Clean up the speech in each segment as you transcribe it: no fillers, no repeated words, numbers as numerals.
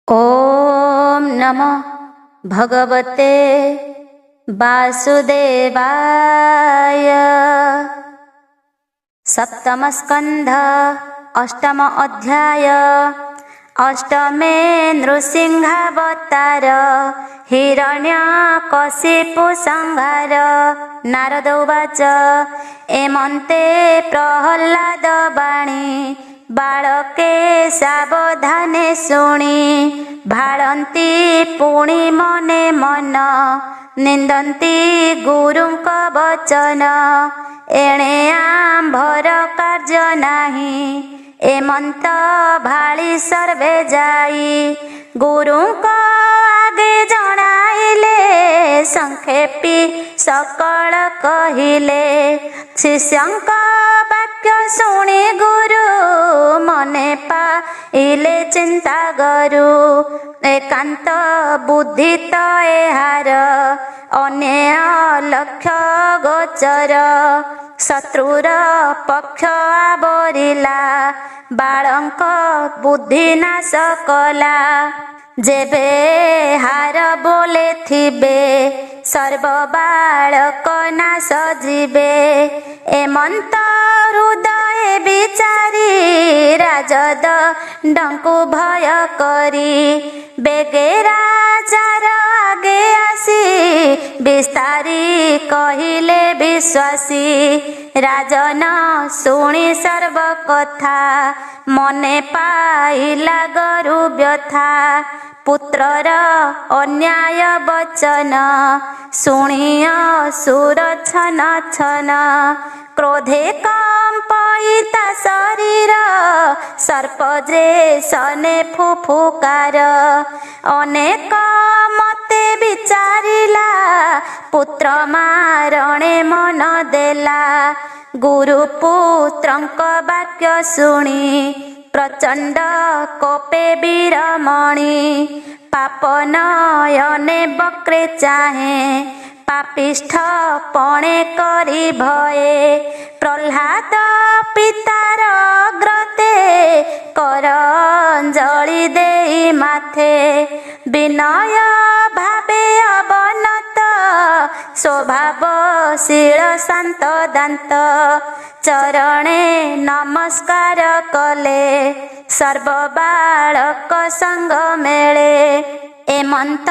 ॐ नमो भगवते वासुदेवाय। सप्तमस्कन्ध अष्टम अध्याय। अष्टमे नृसिंहावतार हिरण्यकशिपु संहार। नारद उवाच एमन्ते प्रहल्लाद वाणी बालके सावधाने शुणी। भाळन्ति पुणी मने मन निन्दन्ति गुरुंक वचन। एणे आम्भर कार्य नाही एमंत भाळी सर्वे जाई। गुरुंक आगे जणाइले संक्षेपी सकल कहिले। शिष्यंक वाक्य शुणी गुरु मने पाइले चिंता गरु। एकांत बुद्धि तो एहार अन्य लक्ष्य गोचर। शत्रुर पक्ष आवरिला बाळंक बुद्धि नाश कला। जेबे हार बोले थिबे सर्व बाळक नाश जीवे। एमंत हृदय विचारी राजदंडंकु भय करी। बेगे राजार आगे आसी विस्तारी कहिले विश्वासी। राजन शुणी सर्व कथा मने पाइला गरु व्यथा। पुत्रर अन्याय वचन शुणिय सुर छन छन। क्रोधे कंपिता शरीर सर्प जे सने फुफुकार। अनेक मते विचारिला पुत्र मारणे मन देला। गुरुपुत्रंक वाक्य शुणी प्रचंड कोपे वीरमणि। पाप नयने वक्रे चाहे पापिष्ठ पणे करी भये। प्रह्लाद पितार ग्रते कर अंजलि देई माथे। विनय भावे अवनत स्वभावशील शांत दांत। चरणे नमस्कार कले सर्व बाळक संग मेळे। एमंत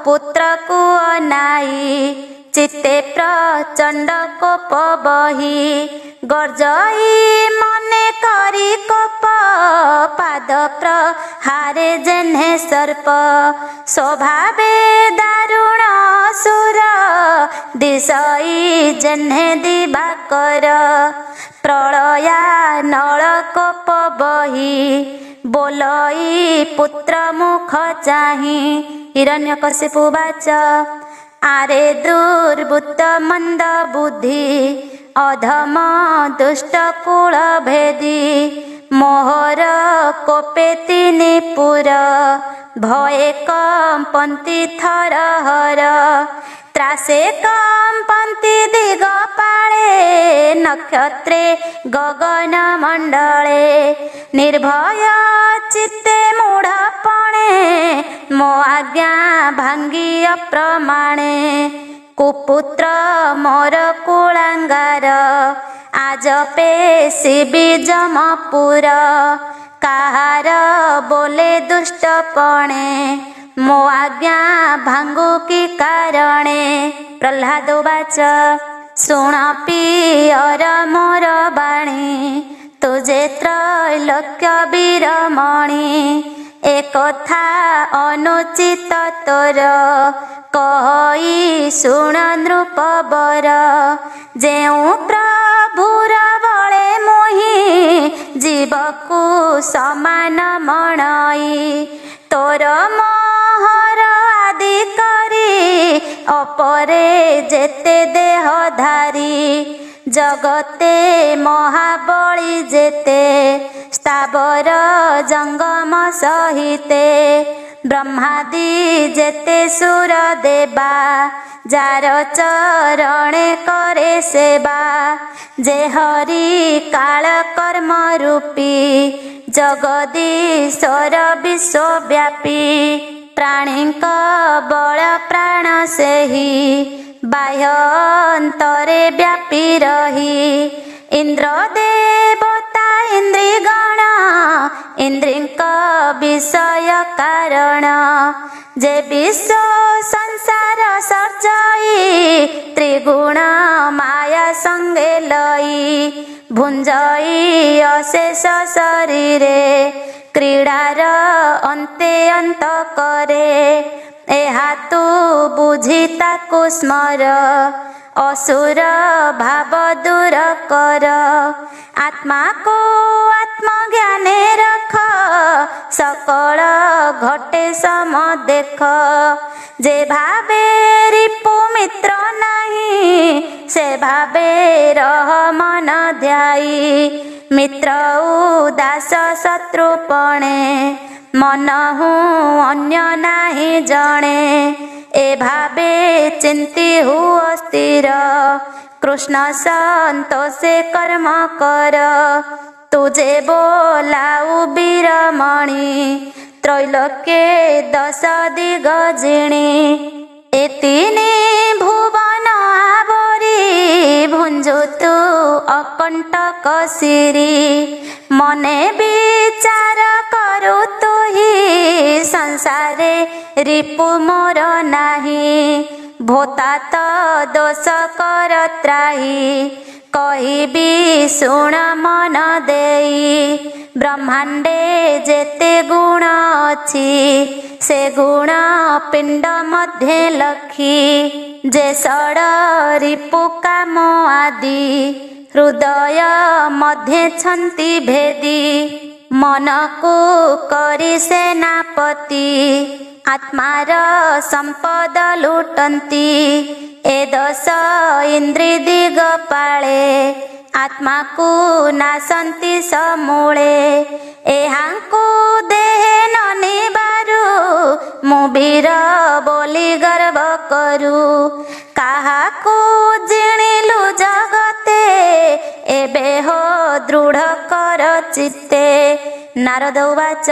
पुत्र को अनाई चित्ते प्रचंड कोप बही। गर्जई मने करी कोप पाद प्रहारे जेन्हे सर्प। स्वभावे दारुण सुर दिशई जेन्हे दिवाकर। प्रलया नलकोप बही बोलई पुत्र मुख चाही। हिरण्यकशिपु उवाच आरे दुर्बृत्त मंद बुद्धि अधम दुष्ट कुल भेदी। मोहर कोपे तिनि पुर भये कंपन्ति थरहर। त्रासे कंपन्ति दिगपाळे नक्षत्रे गगन मंडले। निर्भय चित्ते मूढपणे मो आज्ञा भांगी अप्रमाणे। कुपुत्र मोर कुलांगार आज पेशी बीजमपुर। काहार बोले दुष्टपणे मो आज्ञा भांगु की कारणे। प्रह्लाद उवाच शुण पियर मोर वाणी तुझे त्रैलोक्य वीरमणि। एकथा अनुचित तोर कहि शुण नृपवर। जेउ प्रभुर बळे मोहि जीवकु समान मणई। तोर मोहर आदि करी अपरे जेते देहधारी। जगते महाबली जेते स्थावर जंगम सहिते। ब्रह्मादि जेते सुर देवा जार चरणे करे सेवा। जे हरि काल कर्म रूपी जगदीश्वर विश्वव्यापी प्राणीक बल प्राण सेहि बाह्य अंतरे व्यापी रही इंद्र देवता इंद्रिगण इंद्रिक विषय कारण जे विश्व संसार सर्जई त्रिगुण माया संगे लई भुंजई अशेष शरीरे क्रीडार अंते अंत करे एहा तू बुझी ताकु स्मर असुर भाव दूर कर आत्मा को आत्मज्ञाने रख सकल घटे सम देख जे भावे रिपु मित्र नहीं से भावे रह मन ध्याई मित्र उदास शत्रुपणे मन हूँ अन्य नाही जणे ए भावे चिंती हुआ स्थिर कृष्ण संतोषे कर्म कर तुझे बोलाऊ वीरमणि त्रैलोक्ये दश दिग जिणी ए तीनी भुवन आवरी भुंजु तू अकंटक सिरी मने विचार करू तु ही संसारे रिपु मोर नाही भोता तो दोष कर त्राही कहिबी शुण मन देई ब्रह्मांडे जेते गुण अछि से गुण पिंड मध्ये लखी जे सड़ रिपु काम आदि हृदय मध्ये छंती भेदी मन को करी सेनापति आत्मार संपद लुटंती ए दश इंद्रि दिग पाळे आत्मा को नासंती समूळे एहांकु देहे ननी बारू मुबीर बोली गर्व करू काहाकु जिणिलु जगते एबे हो दृढ़ कर चित्ते नारद उवाच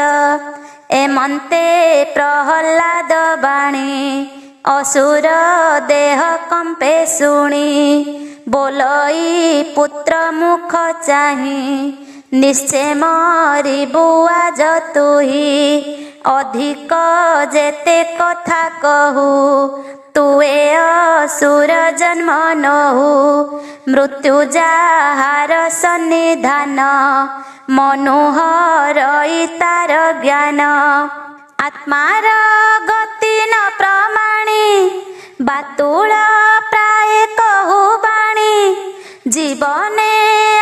एमन्ते प्रहल्लाद बाणी असुर देह कंपे शुणी बोलई पुत्र मुख चाही निश्चय मरिबु आज तुही अधिक जेते कथा कहू तुए असुर जन्म नहु मृत्यु जाहार सन्निधान मनोहर तार ज्ञान आत्मार गति न प्रमाणी बातुल प्राय कहू बाणी जीवने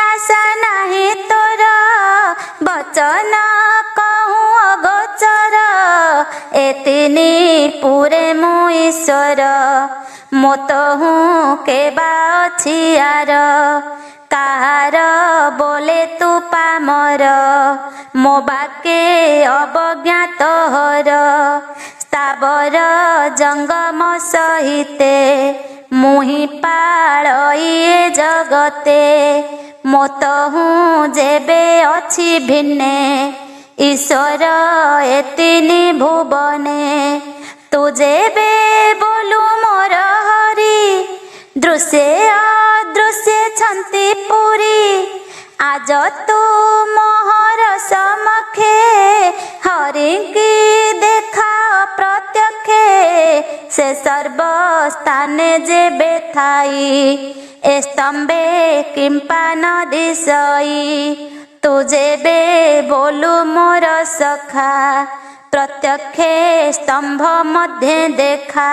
आशा नाही तोर वचन कहू अगोचर एतिनी पुरे मु ईश्वर मोत हूँ केबा छियार काहार बोले तू पामर मो बाके अवज्ञात हर स्थावर जंगम सहिते मुहि पाळई जगते मोत हूँ जेबे अछि भिन्ने ईश्वर एतिनी भुवने तू जेबे बोलू मोर हरि दृश्य अदृश्य छंती पुरी आज तू मोहर समखे हरि की देखा प्रत्यक्षे से सर्व स्थाने जेबे थाई ए स्तंभे किंपा नदी सई तू जेबे बोलू मोर सखा प्रत्यक्षे स्तंभ मध्ये देखा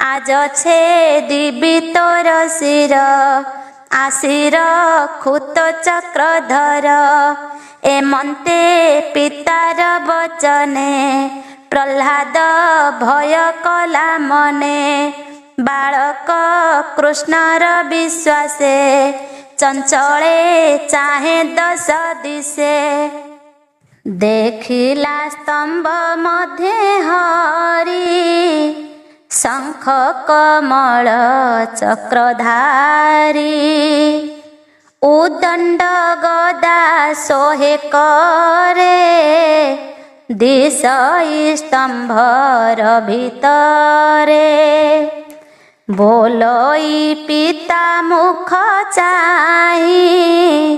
आज छे दिबी तोर शिर आशिर खुत चक्रधर एमन्ते पितार वचने प्रह्लाद भय कला मने बालक कृष्णर विश्वासे चंचले चाहे दश दिशे देखिला स्तंभ मध्ये हरि शंख कमल चक्रधारी उदंड गदा सोहे करे दिशई स्तंभर भितरे बोलई पिता मुख चाही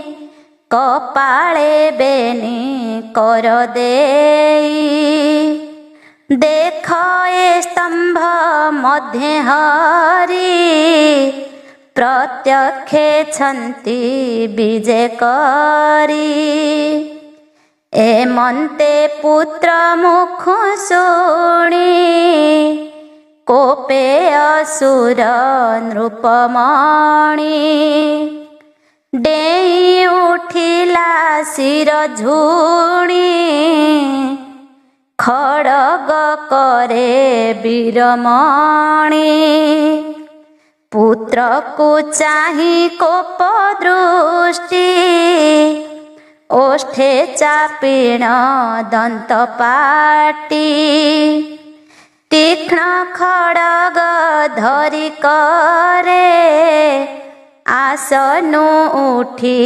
कपाळे बेनी कर देई देख ए स्तंभ मध्य हरि प्रत्यक्षे छन्ति विजय करी एमन्ते पुत्र मुख शुणी कोपे असुर नृपमणि डेई उठिला शिर झुणी खड़ग करे वीरमणि पुत्र को चाही कोप दृष्टि ओष्ठे चापीण दंत पाटी तीक्ष्ण खड़ग धरी करे आसनु उठी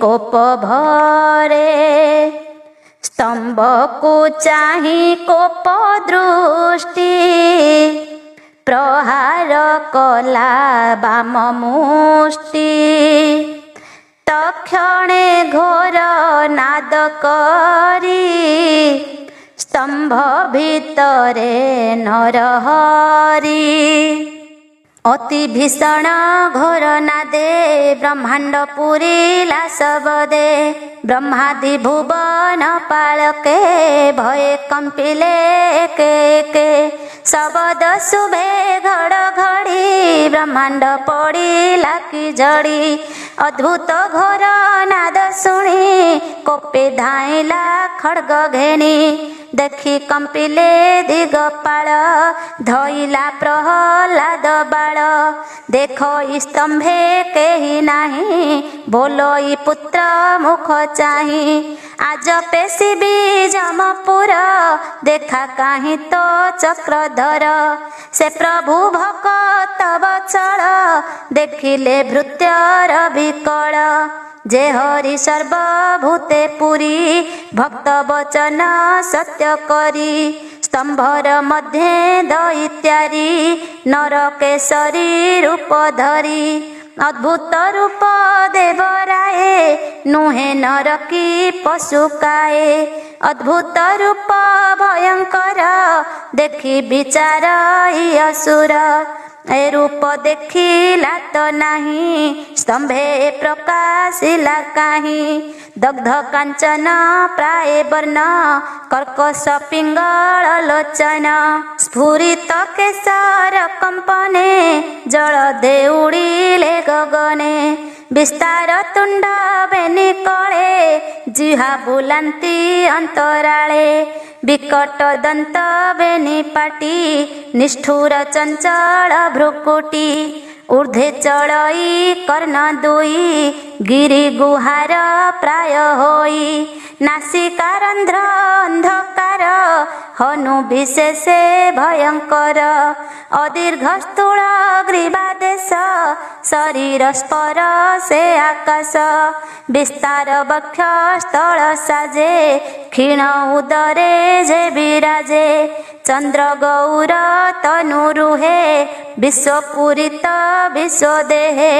कोप भरे स्तंभ को चाही कोप दृष्टि प्रहार कला बाम मुष्टि तक्षणे घोर नाद करी स्तंभ भितरे नरहरि अति भीषण घोर नादे ब्रह्मांड पुरीला सबदे ब्रह्मादि भुवन पालके भय कंपिले के शबद शुभे घड़घड़ी ब्रह्मांड पड़िला कि जड़ी अद्भुत घोर नाद शुणी कोपे धाइला खड्ग घेणी देखी कंपिले दिगपाल धइला प्रहलाद बाल देख स्तंभे केही नाही बोलो ई पुत्र मुख चाही आज पेशिबी जमपुर देखा काहीं तो चक्रधर से प्रभु भक्त वत्सल देखिले भृत्यर विकल जे हरि सर्वभूते पुरी भक्त वचन सत्य करी स्तंभर मध्य दैत्यारी नरकेशरी रूप धरी अद्भुत रूप देवराये नुहे नर की पशुकाए अद्भुत रूप भयंकर देखी विचार ही असुर ए रूप देखिला तो नाही स्तंभे प्रकाशिला काहीं दग्ध कांचन प्राय वर्ण कर्कश पिंगल लोचन स्फुरित केसर कंपने जल देउड़िले गगने विस्तार तुंड बेनी कळे जिहा बुलांती अंतराळे विकट दंत बेनी पाटी निष्ठुर चंचल भ्रुकुटी ऊर्ध्वे चढ़ई कर्ण दुई गिरि गुहार प्राय होई नासिका रंध्र अंधकार हनु विशेषे भयंकर अदीर्घ स्थूल ग्रीवादेश शरीर स्पर से आकाश विस्तार वक्ष स्थल साजे क्षीण उदरे जे विराजे चंद्र गौर तनु रुहे विश्वपूरित विश्वदेहे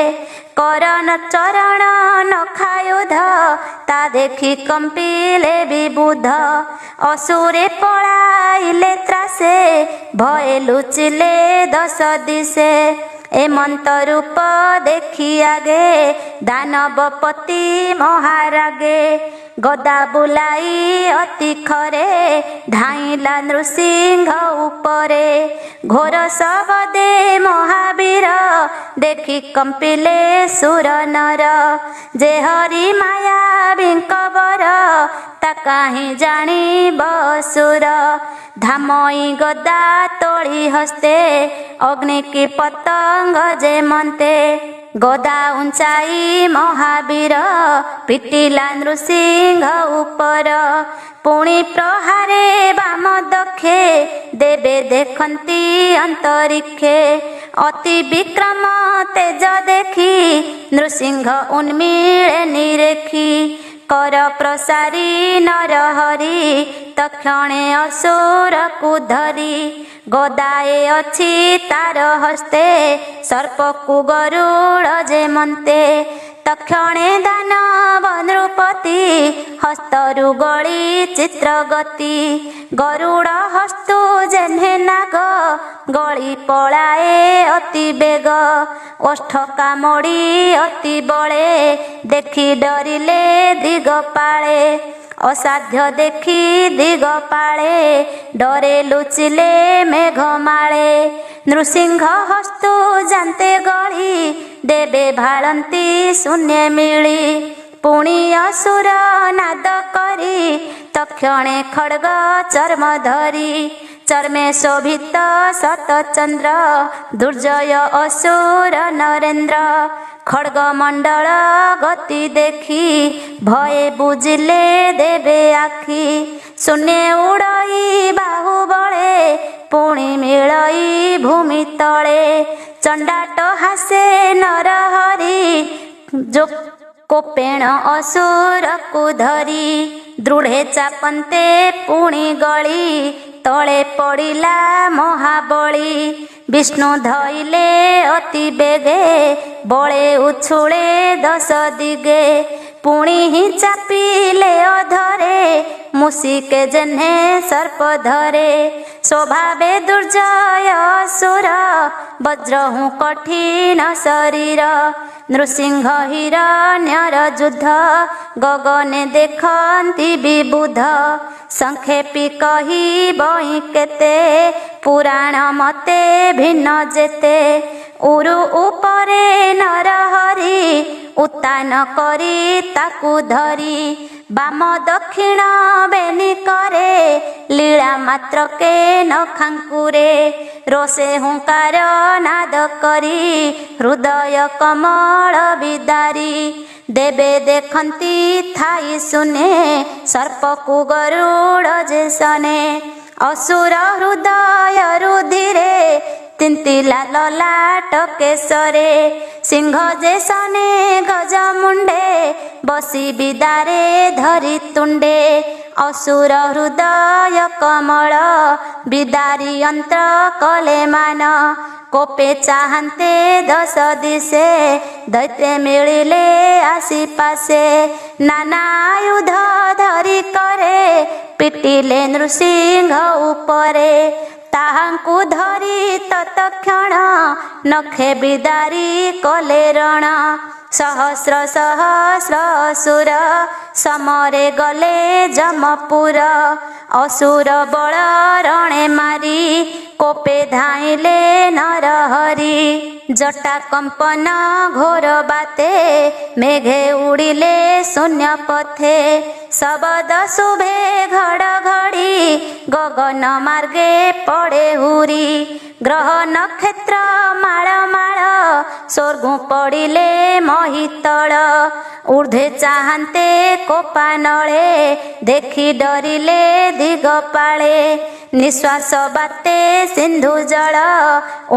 करण चरण नखायुध ता देखी कंपिले विबुध असुरे पळाइले त्रासे भय लुचिले दश दिशे एमंत रूप देखी आगे दानवपति महारागे गदा बुलाई अति खरे धाइला नृसिंह उपरे घोर सबदे महावीर देखी कंपिले सुर नर जे हरि माया बिंकबर ता काहीं जानी बसुर धामई गदा तोड़ी हस्ते अग्नि की पतंग जे मनते गदा उंचाई महावीर पिटिला नृसिंह उपर पुणी प्रहारे बाम दक्षे देवे देखंती अंतरिक्षे ଅତି ବିକ୍ରମ ତେଜ ଦେଖି ନୃସିଂହ ଉନ୍ମିଳେ ନିରେଖି କର ପ୍ରସାରୀ ନରହରି ତକ୍ଷଣେ ଅସୁରକୁ ଧରି ଗଦାଏ ଅଛି ତାର ହସ୍ତେ ସର୍ପକୁ ଗରୁଡ଼ ଯେ ମନ୍ତେ ତକ୍ଷଣେ ଦାନବ ନୃପତି ହସ୍ତରୁ ଗଳି ଚିତ୍ରଗତି ଗରୁଡ଼ ହସ୍ତୁ ଯେହ୍ନେ ନାଗ ଗଳି ପଳାଏ ଅତି ବେଗ ଓଷ୍ଠ କାମୁଡ଼ି ଅତି ବଳେ ଦେଖି ଡରିଲେ ଦିଗପାଳେ ଅସାଧ୍ୟ ଦେଖି ଦିଗପାଳେ ଡରେ ଲୁଚିଲେ ମେଘମାଳେ ନୃସିଂହ ହସ୍ତୁ ଜାନ୍ତେ ଗଳି ଦେବେ ଭାଳନ୍ତି ଶୂନ୍ୟ ମିଳି ପୁଣି ଅସୁର ନାଦ କରି ତକ୍ଷଣେ ଖଡ୍ଗ ଚର୍ମ ଧରି ଚର୍ମେ ଶୋଭିତ ଶତଚନ୍ଦ୍ର ଦୁର୍ଜୟ ଅସୁର ନରେନ୍ଦ୍ର ଖଡ୍ଗ ମଣ୍ଡଳ ଗତି ଦେଖି ଭୟେ ବୁଝିଲେ ଦେବେ ଆଖି ଶୂନ୍ୟ ଉଡ଼ଇ ବାହୁବଳେ ପୁଣି ମିଳଇ ଭୂମି ତଳେ ଚଣ୍ଡାଟ ହାସେ ନରହରି କୋପେଣ ଅସୁରକୁ ଧରି ଦୃଢ଼େ ଚାପନ୍ତେ ପୁଣି ଗଳି ତଳେ ପଡ଼ିଲା ମହାବଳୀ ବିଷ୍ଣୁ ଧଇଲେ ଅତି ବେଗେ ବଳେ ଉଛୁଳେ ଦଶ ଦିଗେ ପୁଣି ହିଁ ଚାପିଲେ ଅଧରେ ମୁସିକେ ଯେହ୍ନେ ସର୍ପ ଧରେ ସ୍ୱଭାବେ ଦୁର୍ଜୟ ଅସୁର ବଜ୍ର ହୁଁ କଠିନ ଶରୀର ନୃସିଂହ ହିରଣ୍ୟର ଯୁଦ୍ଧ ଗଗନେ ଦେଖନ୍ତି ବିବୁଧ ସଂକ୍ଷେପି କହିବଇ କେତେ ପୁରାଣ ମତେ ଭିନ୍ନ ଯେତେ ଉରୁ ଉପରେ ନରହରି ଉତ୍ଥାନ କରି ତାକୁ ଧରି ବାମ ଦକ୍ଷିଣ ବେନି କରେ ଲୀଳା ମାତ୍ରକେ ନଖାଙ୍କୁରେ ରୋଷେ ହୁଙ୍କାର ନାଦ କରି ହୃଦୟ କମଳ ବିଦାରି ଦେବେ ଦେଖନ୍ତି ଥାଇ ଶୂନେ ସର୍ପକୁ ଗରୁଡ଼ ଯେ ସନେ ଅସୁର ହୃଦୟ ରୁଧିରେ ତିନ୍ତିଲା ଲଲାଟ କେଶରେ ସିଂହ ଯେ ସନେ ଗଜ ମୁଣ୍ଡେ ବସି ବିଦାରେ ଧରି ତୁଣ୍ଡେ ଅସୁର ହୃଦୟ କମଳ ବିଦାରି ଅନ୍ତ କଲେ ମାନ କୋପେ ଚାହାନ୍ତେ ଦଶ ଦିଶେ ଦୈତ୍ୟ ମିଳିଲେ ଆସି ପାଶେ ନାନା ଆୟୁଧ ଧରି କରେ ପିଟିଲେ ନୃସିଂହ ଉପରେ ତାହାଙ୍କୁ ଧରି ତତକ୍ଷଣ ନଖେ ବିଦାରି କଲେ ରଣ ସହସ୍ର ସହସ୍ର ଅସୁର ସମରେ ଗଲେ ଯମପୁର ଅସୁର ବଳ ରଣେ ମାରି କୋପେ ଧାଇଁଲେ ନରହରି ଜଟା କମ୍ପନ ଘୋର ବାତେ ମେଘେ ଉଡ଼ିଲେ ଶୂନ୍ୟ ପଥେ ଶବଦ ଶୁଭେ ଘଡ଼ଘଡ଼ି ଗଗନ ମାର୍ଗେ ପଡ଼େ ହୁରି ଗ୍ରହ ନକ୍ଷତ୍ର ମାଳ ମାଳ ସ୍ୱର୍ଗୁ ପଡ଼ିଲେ ମହିତଳ ଊର୍ଦ୍ଧ୍ୱେ ଚାହାନ୍ତେ କୋପାନଳେ ଦେଖି ଡରିଲେ ଦିଗପାଳେ ନିଶ୍ୱାସ ବାତେ ସିନ୍ଧୁ ଜଳ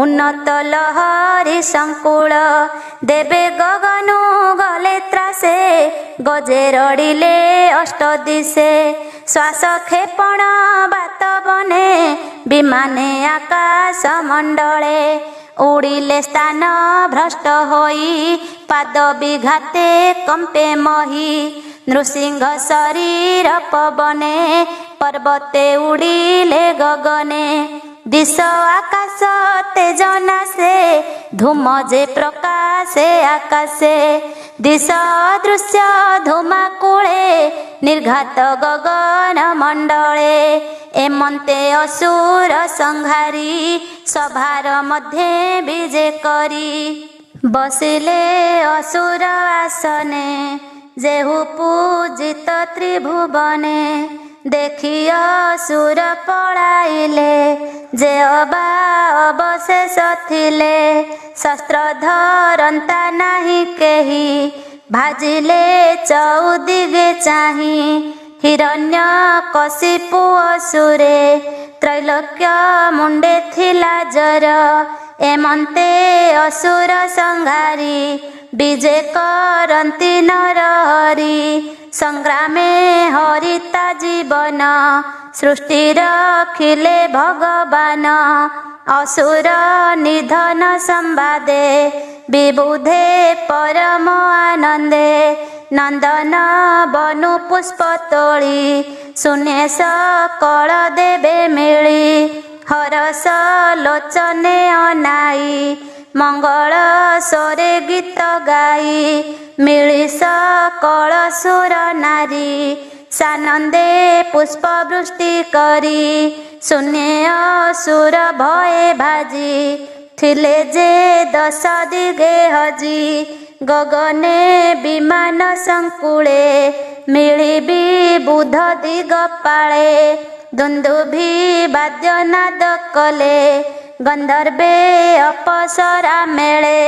ଉନ୍ନତ ଲହରୀ ସଂକୁଳ ଦେବେ ଗଗନୁ ଗଲେ ତ୍ରାସେ ଗଜେ ରଡ଼ିଲେ ଅଷ୍ଟ ଦିଶେ ଶ୍ୱାସ କ୍ଷେପଣ ବାତ ବନେ ବିମାନେ ଆକାଶ ମଣ୍ଡଳେ ଉଡ଼ିଲେ ସ୍ଥାନ ଭ୍ରଷ୍ଟ ହୋଇ ପାଦ ବିଘାତେ କମ୍ପେ ମହି ନୃସିଂହ ଶରୀର ପବନେ ପର୍ବତେ ଉଡ଼ିଲେ ଗଗନେ ଦିଶ ଆକାଶ ତେଜ ନାଶେ ଧୂମ ଯେ ପ୍ରକାଶେ ଆକାଶେ ଦିଶ ଦୃଶ୍ୟ ଧୂମାକୁଳେ ନିର୍ଘାତ ଗଗନ ମଣ୍ଡଳେ ଏମନ୍ତେ ଅସୁର ସଂହାରୀ ସଭାର ମଧ୍ୟେ ବିଜେ କରି ବସିଲେ ଅସୁର ଆସନେ ଯେହୁ ପୂଜିତ ତ୍ରିଭୁବନେ ଦେଖି ଅସୁର ପଳାଇଲେ ଯେ ଅବା ଅବଶେଷ ଥିଲେ ଶସ୍ତ୍ର ଧରନ୍ତା ନାହିଁ କେହି ଭାଜିଲେ ଚଉଦିଗେ ଚାହିଁ ହିରଣ୍ୟ କଶିପୁ ଅସୁରେ ତ୍ରୈଲୋକ୍ୟ ମୁଣ୍ଡେ ଥିଲା ଜର एमन्ते असुर संहारी विजय करन्ति नरहरि संग्रामे हरिता जीवन सृष्टि रखिले भगवान असुर निधन संवादे विबुधे परम आनंदे नंदन बनु पुष्प तोली शून्य सकल देवे मिली हरस लोचने अनाई मंगल स्वरे गीत गाई मिली सकल सुर नारी सानंदे पुष्प वृष्टि करी शून्य असुर भये भाजी थिले जे दश दिगे हजी गगने विमान संकुले मिली बुध दिग पाळे दुंदुभि वाद्यनाद कले गंधर्वे अपसरा मेळे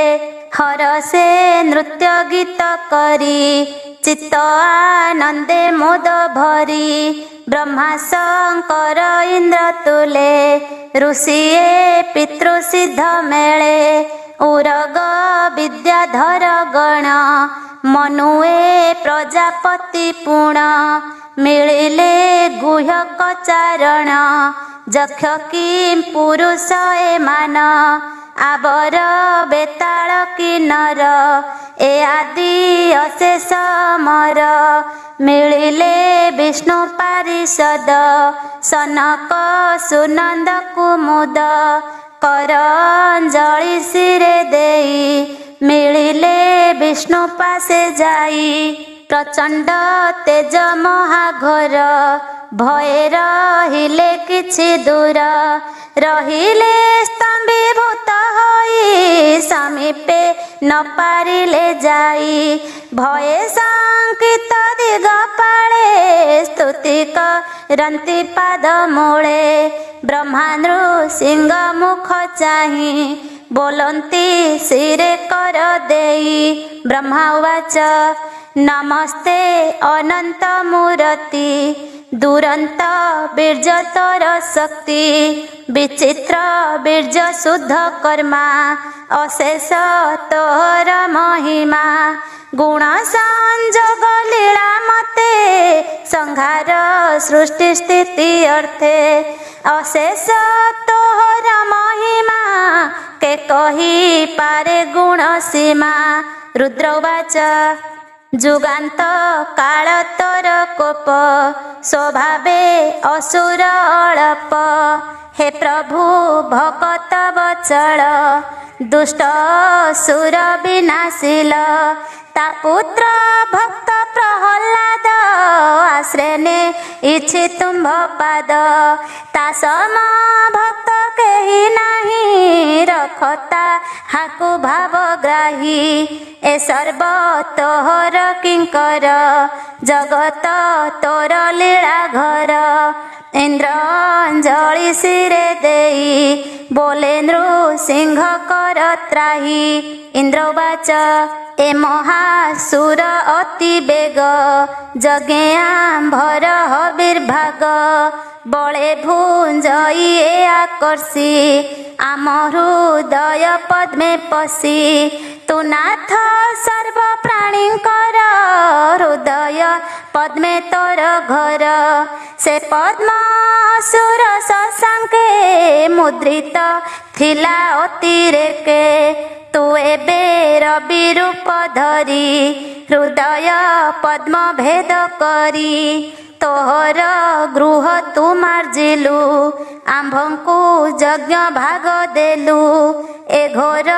हरसे नृत्य गीत करी चित्त आनंदे मोद भरी ब्रह्मा शंकर इंद्र तुले ऋषिए पितृ सिद्ध मेळे उरग विद्याधर गण मनुए प्रजापति पुण मिलिले गुह्यक चारण जक्ष किं पुरुष एमान आबर बेताल किन्नर ए आदि अशेष अमर मिलिले विष्णु पारिषद सनक सुनंद कुमुद कर अंजलि सिरे देई मिलिले विष्णु पासे जाई प्रचंड तेज महाघोर भय रहिले किछि दूर रहिले स्तंभीभूत होई समीपे न पारिले जाई भये शंकित दिग पाळे स्तुति करन्ति पाद मूले ब्रह्मा नृसिंह मुख चाहि बोलन्ति शिरे कर देई ब्रह्मा उवाच नमस्ते अनंत मूर्ति दुरंत बीर्जतर शक्ति विचित्र बीर्ज शुद्ध कर्मा अशेष तोहर महिमा गुण संजोग लीला मते संहार सृष्टि स्थिति अर्थे अशेष तोहर महिमा के कही पारे गुण सीमा रुद्रवाच जुगान्त काल तोर कोप स्वभावे असुर अळप हे प्रभु भगत बचल दुष्ट असुर विनाशील ता पुत्र भक्त प्रहलाद आश्रयने इछि तुम्भ पाद ता सम भक्त केहि नाही रखता हाकु भावग्राही ए सर्व तोहर किंकर जगत तोर लीला घर इंद्र अंजलि सिरे देई बोले नृसिंह कर त्राही इंद्रवाच ए महासुर अति बेग जगे आंभर हविर्भाग बळे भुंजई ए आकर्षी आम हृदय पद्मे पशी तु नाथ सर्व प्राणींकर हृदय पद्मे तोर घर से पद्म असुर शशांके मुद्रित थिला अतिरेके तु एबे रवि रूप धरी हृदय पद्म भेद करी तोहर गृह तु मार्जिलु आंभंकु यज्ञ भाग देलु ए घोर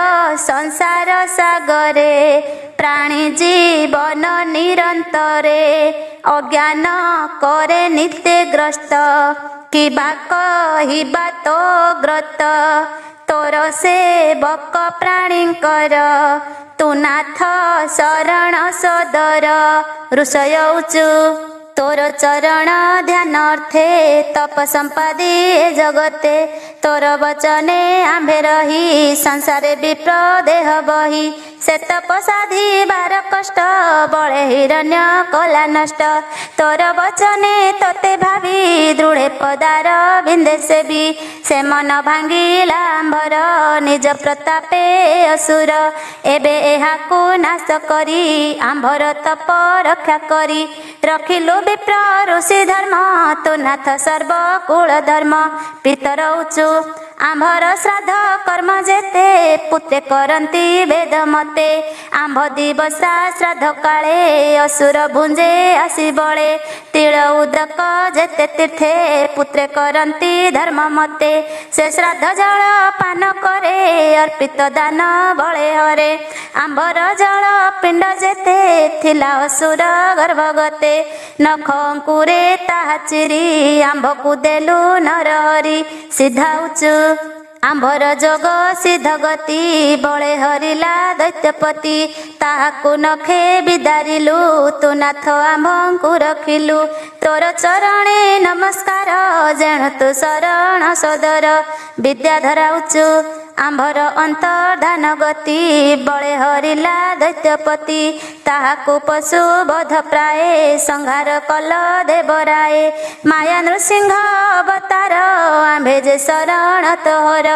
संसार सागरे प्राणी जीवन निरंतरे अज्ञान करे नित्य ग्रस्त किबा कहिबा तो ग्रत तोर सेवक प्राणींकर तु नाथ शरण सदर ऋषय उचु तोर चरण ध्यान अर्थे तप संपादी जगते तोर वचने आंभे रही संसारे विप्र देह बही तप साधिबार कष्ट बळे हिरण्य कला नष्ट तोर वचने तोते भावी दृढ़े पदार बिंदे सेबी से मन भांगिला आंभर निज प्रतापे असुर एबे एहाकु नाश करी आंभर तप रक्षा करी रखिलु विप्र ऋषि धर्म तो नाथ सर्वकुल धर्म पितर उचु आंभर श्राद्ध कर्म जेते पुत्रे करंती वेद मते आंभ दिवसा श्राद्ध काले असुर भुंजे आसी बळे तिळ उदक जेते तीर्थे पुत्रे करंती धर्म मते से श्राद्ध जल पान करे अर्पित दान बळे हरे आंभर जल पिंड जेते थिला असुर गर्भगते नख अंकुरे ताहा चिरी आंभकु देलु नरहरि सिद्धा उचु आंभर जोग सिद्ध गति बळे हरिला दैत्यपति ताहाकु नखे बिदारिलु तु नाथ आंभंकु रखिलु तोर चरणे नमस्कार जेणु तु शरण सदर विद्याधरा उचु आंभर अंतर्धान गति बळे हरिला दैत्यपति ताहाकु पशु बध प्राय संहार कल देवराय माया नृसिंह अवतार आंभे जे शरण तोहर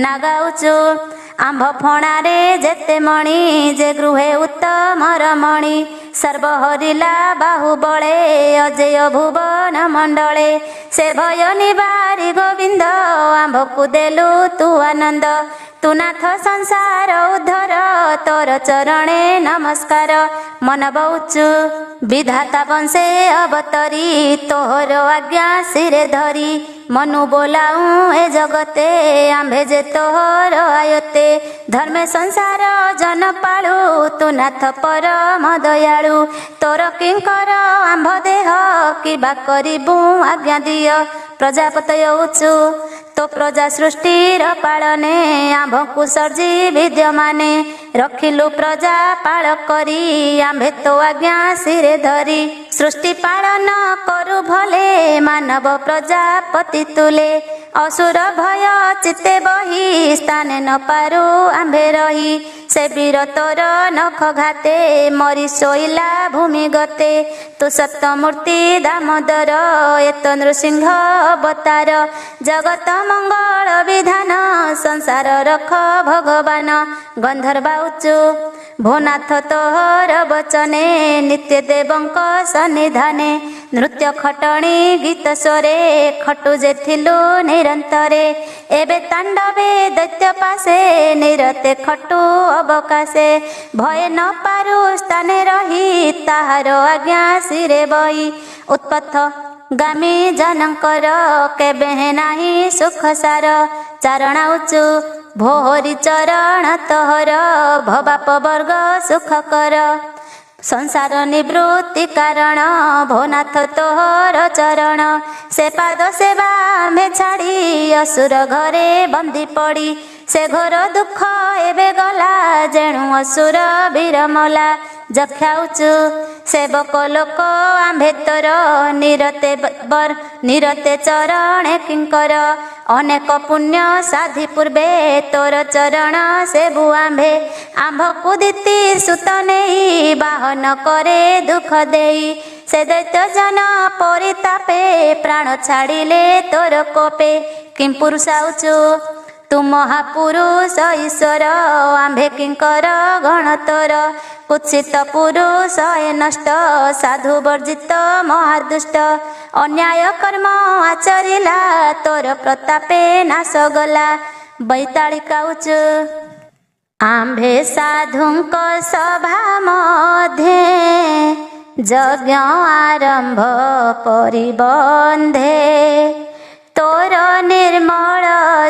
नागाउचु आंभ फणारे जेते मणि जे गृहे उत्तम रमणि सर्वहरिला बाहुबळे अजय भुवन मंडले से भय निवारी गोविंद आंभकु देलु तु आनंद तु नाथ संसार उद्धर तोर चरणे नमस्कार मन बउचु विधाता वंशे अवतरी तोहर आज्ञा सिरे धरी मनु बोलाऊं ए जगते आंभे जे तोहर आयते धर्मे संसार जन पालु तु नाथ परम दयालु तोर किंकर आंभ देह किबा करिबु आज्ञा दिय प्रजापतय उचु तो प्रजा सृष्टिर पालने आंभकु सर्जी विद्यमाने रखिलु प्रजा पाल करी आंभे तो आज्ञा सिरे धरी सृष्टि पालन करु भले मानव प्रजापति तुले असुर भय चित्ते बही स्थाने न पारु आंभे रही से वीर तोर नख घाते मरी शोइला भूमि गते तु सप्तमूर्ति दामोदर एत नृसिंह अवतार जगत मंगल विधान संसार रख भगवान गंधर्वा उचु भोनाथ तोहर वचने नित्य देवंक सन्निधाने नृत्य खटणी गीत स्वरे खटु जे थिलु निरंतरे एबे तांडवे दैत्य पासे निरते खटु अवकाशे भय न पारु स्थाने रही ताहार आज्ञा सिरे बही उत्पथ गामी जनकर केबे नाही सुख सार चारण उचु भोहरि चरण तोहर भवाप वर्ग सुख कर संसार निवृत्ति कारण भोनाथ तोहर चरण से पाद सेवा में छाड़ी असुर घरे बंदी पड़ी से घोर दुख एबे गला जेणु असुर बीरमला जख्या उचु सेवक लोक आंभे तोर निरते चरणे किंकर अनेक पुण्य साधि पूर्वे तोर चरण सेबु आंभे आंभकु दिति सुत नेई बाहन करे दुख देई से दैत्य जन परितापे प्राण छाड़िले तोर कोपे किं पुरुषा उचु तु महापुरुष ईश्वर आंभे किंकर गण तोर कुत्सित पुरुष ए नष्ट साधु वर्जित महादुष्ट अन्याय कर्म आचरिला तोर प्रतापे नाश गला बैताళिका उचु आंभे साधुंक सभा मध्ये यज्ञ आरंभ परिबंधे तोर निर्मल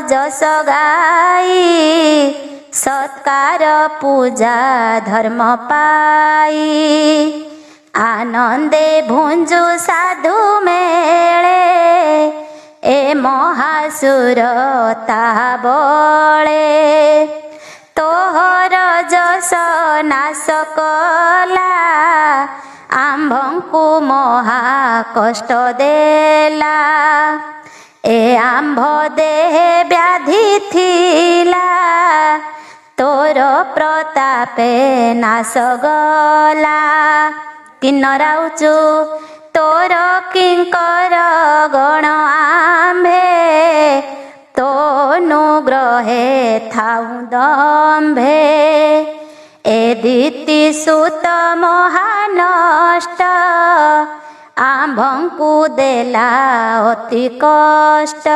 जस गाई सत्कार पूजा धर्म पाई आनंदे भुंजु साधु मेले ए महासुर ताहा बळे तोहर जस नाश कला आंभंकु महा कष्ट देला ए आंभ देहे व्याधि थिला तोर प्रतापे नाश गला किन्नराउचु तोर किंकर गण आम्भे तोनुग्रहे थाउ दम्भे एदिति सुत महानष्ट आम्भंकु देला अति कष्ट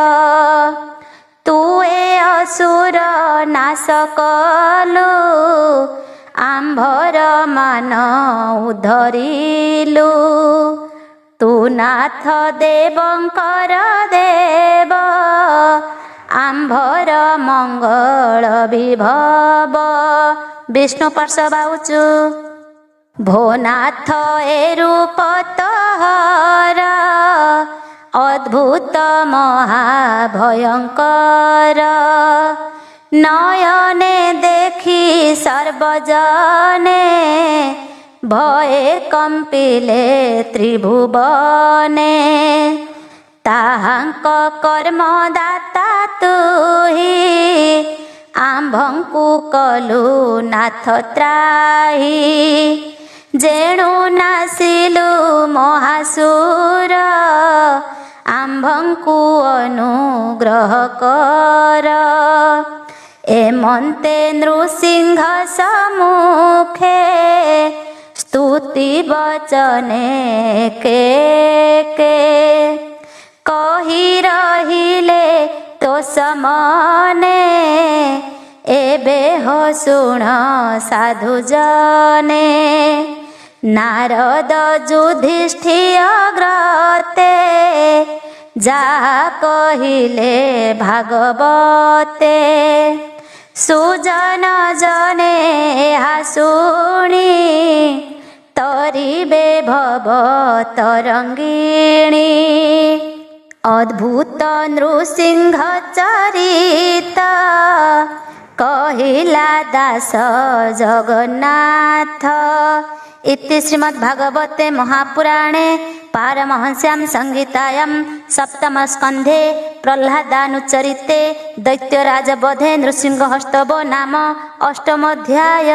तू ए असुर नाश कलु आम्भर मान उद्धरिलु तू नाथ देवंकर देव आम्भर मंगल विभव विष्णु पार्श्वबाउचु भोनाथ ए रूप तोहर अद्भुत महाभयंकर नयने देखी सर्वजने भये कंपिले त्रिभुवने ताहांक कर्मदाता तुही आम्भंकु कलु नाथ त्राही जेणु नासिलु महासुर आम्भंकु अनुग्रह कर एमन्ते नृसिंह सम्मुखे स्तुति वचने के कही रहिले तो समने एबे हो सुण साधु जने नारद युधिष्ठिरग्रते जा कहिले भागवते सुजन जने हासुणी तरिबे भव तरंगिणी अद्भुत नृसिंह चरित कहिला दास जगन्नाथ इति श्रीमद्भागवते महापुराणे पारमहंस्यां संहितायां सप्तमस्कन्धे प्रह्लादानुचरिते दैत्यराजवधे नृसिंहस्तव नाम अष्टमोऽध्याय।